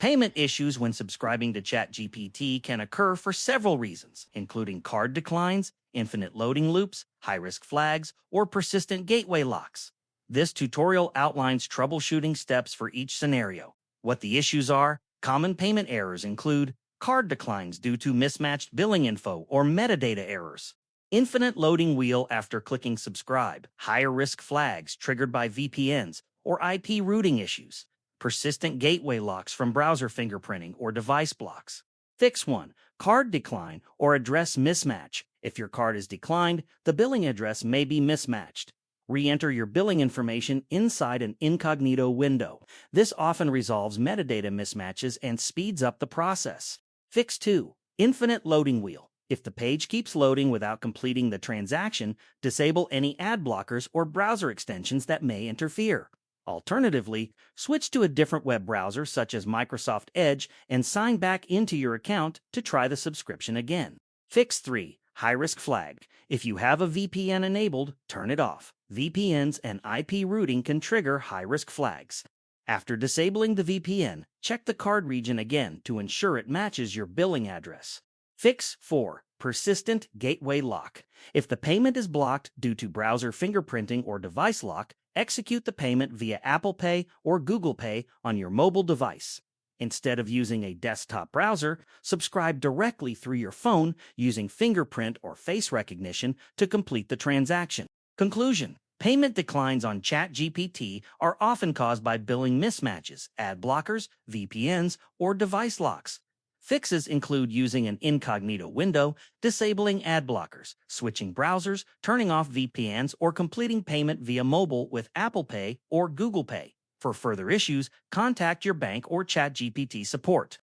Payment issues when subscribing to ChatGPT can occur for several reasons, including card declines, infinite loading loops, high-risk flags, or persistent gateway locks. This tutorial outlines troubleshooting steps for each scenario. What the issues are: common payment errors include card declines due to mismatched billing info or metadata errors, infinite loading wheel after clicking subscribe, higher risk flags triggered by VPNs or IP routing issues, persistent gateway locks from browser fingerprinting or device blocks. Fix 1. Card decline or address mismatch. If your card is declined, the billing address may be mismatched. Re-enter your billing information inside an incognito window. This often resolves metadata mismatches and speeds up the process. Fix 2. Infinite loading wheel. If the page keeps loading without completing the transaction, disable any ad blockers or browser extensions that may interfere. Alternatively, switch to a different web browser such as Microsoft Edge and sign back into your account to try the subscription again. Fix 3. High-risk flag. If you have a VPN enabled, turn it off. VPNs and IP routing can trigger high-risk flags. After disabling the VPN, check the card region again to ensure it matches your billing address. Fix 4. Persistent gateway lock. If the payment is blocked due to browser fingerprinting or device lock, execute the payment via Apple Pay or Google Pay on your mobile device. Instead of using a desktop browser, subscribe directly through your phone using fingerprint or face recognition to complete the transaction. Conclusion: payment declines on ChatGPT are often caused by billing mismatches, ad blockers, VPNs, or device locks. Fixes include using an incognito window, disabling ad blockers, switching browsers, turning off VPNs, or completing payment via mobile with Apple Pay or Google Pay. For further issues, contact your bank or ChatGPT support.